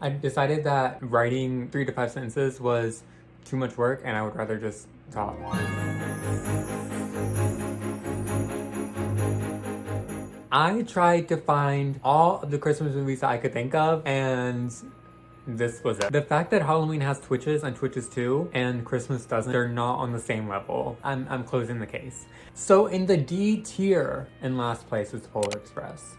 I decided that writing 3 to 5 sentences was too much work and I would rather just talk. I tried to find all of the Christmas movies that I could think of, and this was it. The fact that Halloween has Twitches and Twitches 2 and Christmas doesn't, they're not on the same level. I'm closing the case. So in the D tier, in last place is Polar Express.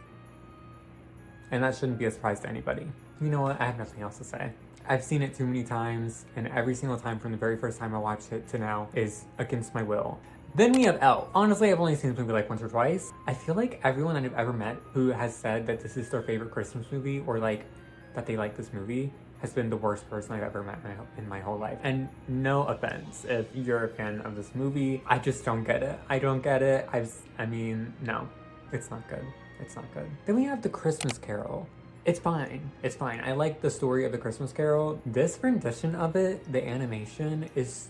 And that shouldn't be a surprise to anybody. You know what? I have nothing else to say. I've seen it too many times, and every single time from the very first time I watched it to now is against my will. Then we have Elf. Honestly, I've only seen this movie like once or twice. I feel like everyone that I've ever met who has said that this is their favorite Christmas movie or like that they like this movie has been the worst person I've ever met in my whole life. And no offense if you're a fan of this movie, I just don't get it. I don't get it. I mean, no, it's not good. It's not good. Then we have The Christmas Carol. It's fine. It's fine. I like the story of The Christmas Carol. This rendition of it, the animation, is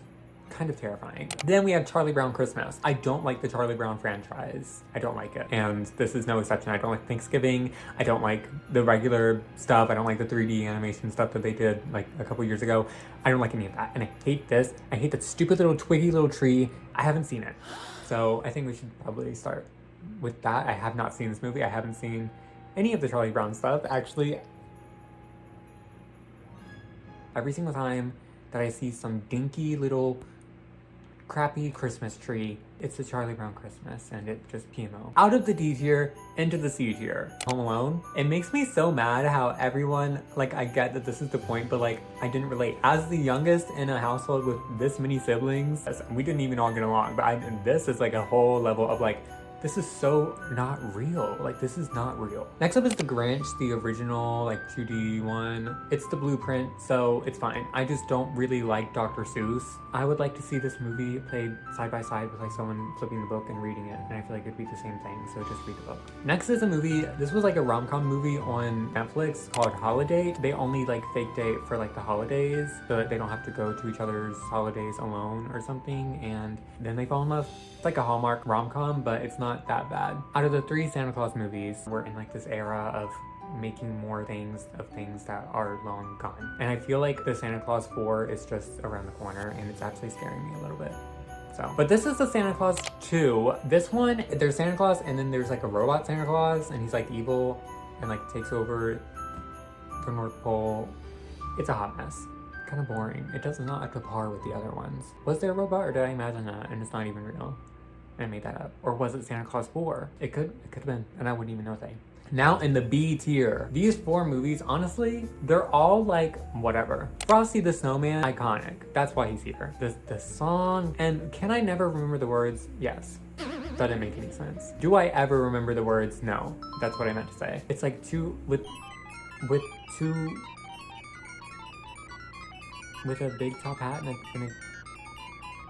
kind of terrifying. Then we have Charlie Brown Christmas. I don't like the Charlie Brown franchise. I don't like it. And this is no exception. I don't like Thanksgiving. I don't like the regular stuff. I don't like the 3D animation stuff that they did like a couple years ago. I don't like any of that. And I hate this. I hate that stupid little twiggy little tree. I haven't seen it. So I think we should probably start with that. I have not seen this movie. I haven't seen any of the Charlie Brown stuff. Actually, every single time that I see some dinky little crappy Christmas tree, it's a Charlie Brown Christmas and it just PMO. Out of the D tier, into the C tier. Home Alone. It makes me so mad how everyone, like, I get that this is the point, but like, I didn't relate. As the youngest in a household with this many siblings, we didn't even all get along, but this is like a whole level of like, this is so not real. Like, this is not real. Next up is The Grinch, the original, like, 2D one. It's the blueprint, so it's fine. I just don't really like Dr. Seuss. I would like to see this movie played side by side with, like, someone flipping the book and reading it, and I feel like it'd be the same thing, so just read the book. Next is a movie, this was like a rom-com movie on Netflix called Holiday. They only, like, fake date for, like, the holidays, so that they don't have to go to each other's holidays alone or something, and then they fall in love. It's like a Hallmark rom-com, but it's not that bad. Out of the 3 Santa Claus movies, we're in like this era of making more things of things that are long gone. And I feel like the Santa Claus 4 is just around the corner and it's actually scaring me a little bit. So, but this is the Santa Claus 2. This one, there's Santa Claus and then there's like a robot Santa Claus and he's like evil and like takes over the North Pole. It's a hot mess. Kind of boring. It does not up to par with the other ones. Was there a robot or did I imagine that and it's not even real? I made that up. Or was it Santa Claus 4? It could have been, and I wouldn't even know a thing. Now in the B tier, these 4 movies, honestly, they're all like, whatever. Frosty the Snowman, iconic. That's why he's here. The song, and can I never remember the words? Yes. That didn't make any sense. Do I ever remember the words? No. That's what I meant to say. It's like with a big top hat and a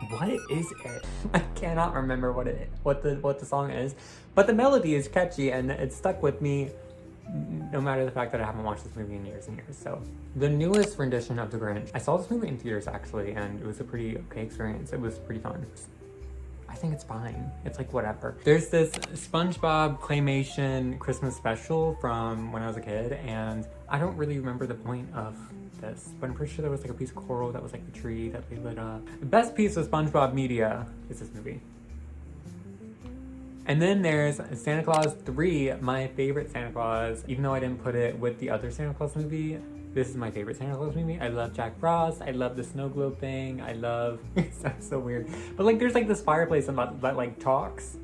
what is it? I cannot remember what the song is, but the melody is catchy and it stuck with me no matter the fact that I haven't watched this movie in years and years. So the newest rendition of The Grinch, I saw this movie in theaters actually, and it was a pretty okay experience. It was pretty fun. I think it's fine. It's like whatever. There's this SpongeBob claymation Christmas special from when I was a kid, and I don't really remember the point of this, but I'm pretty sure there was like a piece of coral that was like the tree that they lit up. The best piece of SpongeBob media is this movie. And then there's Santa Claus 3, my favorite Santa Claus. Even though I didn't put it with the other Santa Claus movie, this is my favorite Santa Claus movie. I love Jack Frost. I love the snow globe thing. I love, it sounds so weird. But like there's like this fireplace that like talks.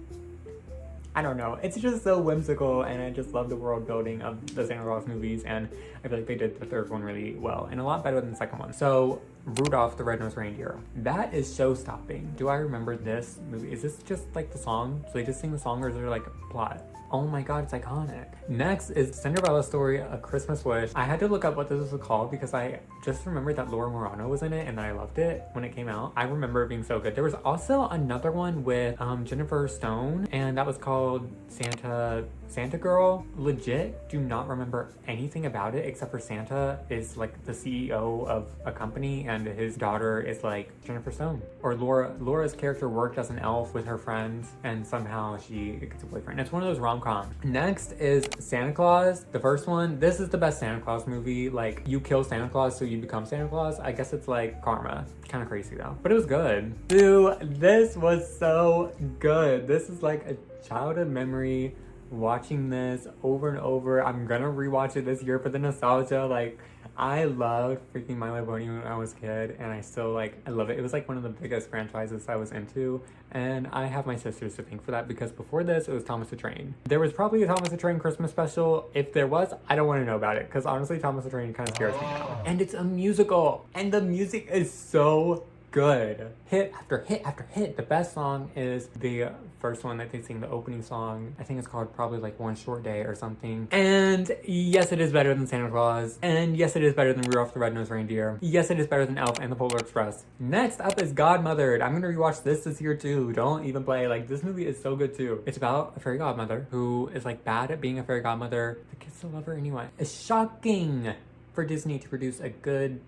I don't know. It's just so whimsical and I just love the world building of the Santa Claus movies, and I feel like they did the third one really well and a lot better than the second one. So Rudolph the Red-Nosed Reindeer. That is show-stopping. Do I remember this movie? Is this just like the song? So they just sing the song or is there like a plot? Oh my god, it's iconic. Next is Cinderella Story, A Christmas Wish. I had to look up what this was called because I just remembered that Laura Morano was in it and that I loved it when it came out. I remember it being so good. There was also another one with Jennifer Stone, and that was called Santa Santa Girl, legit do not remember anything about it except for Santa is like the CEO of a company and his daughter is like Jennifer Stone. Or Laura's character worked as an elf with her friends and somehow she gets a boyfriend. It's one of those rom-coms. Next is Santa Claus, the first one. This is the best Santa Claus movie. Like, you kill Santa Claus so you become Santa Claus. I guess it's like karma. Kind of crazy though, but it was good. Dude, this was so good. This is like a childhood memory. Watching this over and over. I'm gonna rewatch it this year for the nostalgia. Like, I loved freaking My Little Pony when I was a kid, and I still like, I love it. It was like one of the biggest franchises I was into, and I have my sisters to thank for that because before this, it was Thomas the Train. There was probably a Thomas the Train Christmas special. If there was, I don't want to know about it because honestly, Thomas the Train kind of scares me now. And it's a musical, and the music is so good. Hit after hit after hit. The best song is the first one that they sing, the opening song. I think it's called probably like One Short Day or something. And yes, it is better than Santa Claus. And yes, it is better than Rudolph the Red-Nosed Reindeer. Yes, it is better than Elf and the Polar Express. Next up is Godmothered. I'm gonna rewatch this year too. Don't even play. Like, this movie is so good too. It's about a fairy godmother who is like bad at being a fairy godmother. The kids still love her anyway. It's shocking for Disney to produce a good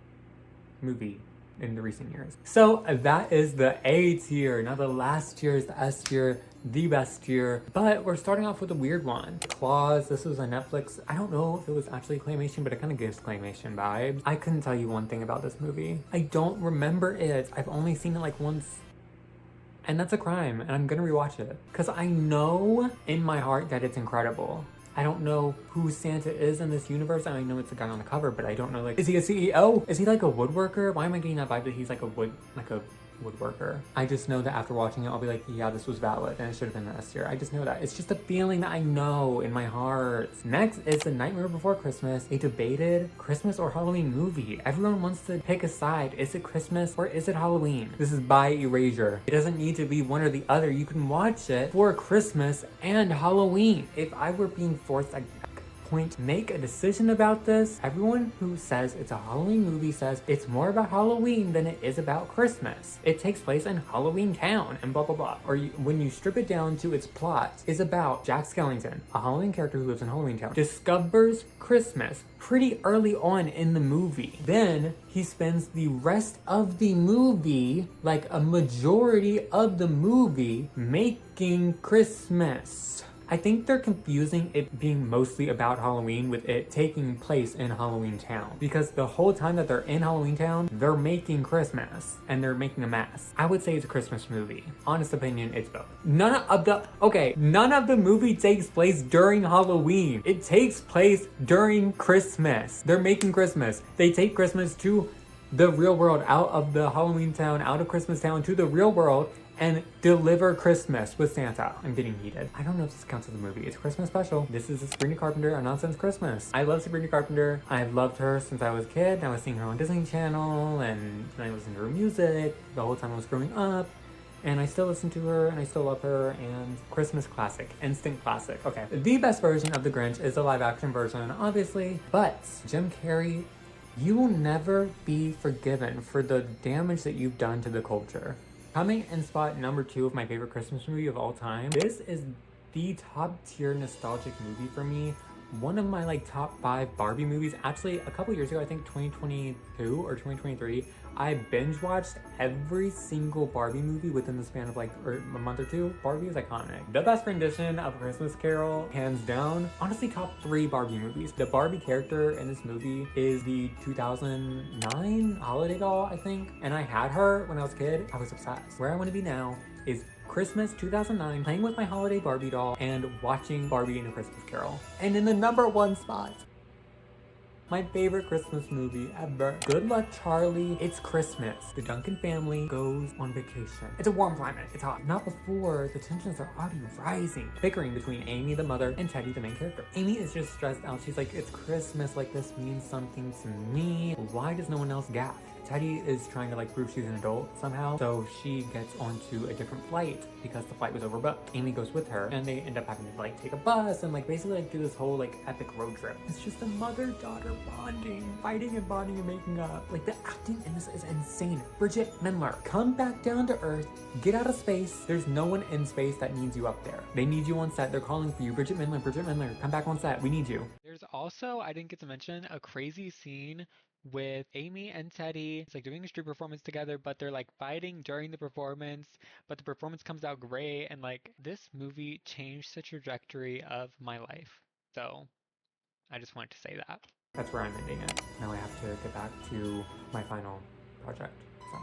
movie in the recent years. So that is the A tier. Now the last tier is the S tier, the best tier. But we're starting off with a weird one. Klaus, this was on Netflix. I don't know if it was actually claymation, but it kind of gives claymation vibes. I couldn't tell you one thing about this movie. I don't remember it. I've only seen it like once. And that's a crime, and I'm gonna rewatch it. Because I know in my heart that it's incredible. I don't know who Santa is in this universe. I know it's the guy on the cover, but I don't know, like, is he a CEO? Is he like a woodworker? Why am I getting that vibe that he's like a woodworker? I just know that after watching it, I'll be like, yeah, this was valid and it should have been the S tier. I just know that. It's just a feeling that I know in my heart. Next is The Nightmare Before Christmas, a debated Christmas or Halloween movie. Everyone wants to pick a side. Is it Christmas or is it Halloween? This is by Erasure. It doesn't need to be one or the other. You can watch it for Christmas and Halloween. If I were being forced, make a decision about this. Everyone who says it's a Halloween movie says it's more about Halloween than it is about Christmas. It takes place in Halloween Town and blah blah blah. Or when you strip it down to its plot, is about Jack Skellington, a Halloween character who lives in Halloween Town, discovers Christmas pretty early on in the movie. Then he spends the rest of the movie, like a majority of the movie, making Christmas. I think they're confusing it being mostly about Halloween with it taking place in Halloween Town. Because the whole time that they're in Halloween Town, they're making Christmas and they're making a mess. I would say it's a Christmas movie. Honest opinion, it's both. None of the movie takes place during Halloween. It takes place during Christmas. They're making Christmas. They take Christmas to the real world, out of the Halloween Town, out of Christmas Town to the real world, and deliver Christmas with Santa. I'm getting heated. I don't know if this counts as a movie. It's a Christmas special. This is a Sabrina Carpenter, A Nonsense Christmas. I love Sabrina Carpenter. I've loved her since I was a kid. I was seeing her on Disney Channel and I listened to her music the whole time I was growing up. And I still listen to her and I still love her, and Christmas classic, instant classic. Okay, the best version of The Grinch is the live action version, obviously, but Jim Carrey, you will never be forgiven for the damage that you've done to the culture. Coming in spot number 2 of my favorite Christmas movie of all time, this is the top tier nostalgic movie for me. One of my like top 5 Barbie movies. Actually, a couple years ago, I think 2022 or 2023, I binge watched every single Barbie movie within the span of like a month or two. Barbie is iconic. The best rendition of Christmas Carol, hands down. Honestly, top 3 Barbie movies. The Barbie character in this movie is the 2009 holiday doll, I think. And I had her when I was a kid. I was obsessed. Where I want to be now is Christmas 2009, playing with my holiday Barbie doll and watching Barbie in A Christmas Carol. And in the number 1 spot, my favorite Christmas movie ever, Good Luck Charlie. It's Christmas. The Duncan family goes on vacation. It's a warm climate. It's hot. Not before the tensions are already rising. Bickering between Amy, the mother, and Teddy, the main character. Amy is just stressed out. She's like, it's Christmas. Like, this means something to me. Why does no one else gaff? Teddy is trying to like prove she's an adult somehow, so she gets onto a different flight because the flight was overbooked. Amy goes with her, and they end up having to like take a bus and like basically like do this whole like epic road trip. It's just a mother-daughter bonding, fighting and bonding and making up. Like the acting in this is insane. Bridget Mendler, come back down to earth, get out of space. There's no one in space that needs you up there. They need you on set. They're calling for you. Bridget Mendler, come back on set. We need you. There's also, I didn't get to mention, a crazy scene with Amy and Teddy. It's like doing a street performance together, but they're like fighting during the performance, but the performance comes out great. And like this movie changed the trajectory of my life. So I just wanted to say that. That's where I'm ending it. Now I have to get back to my final project. So.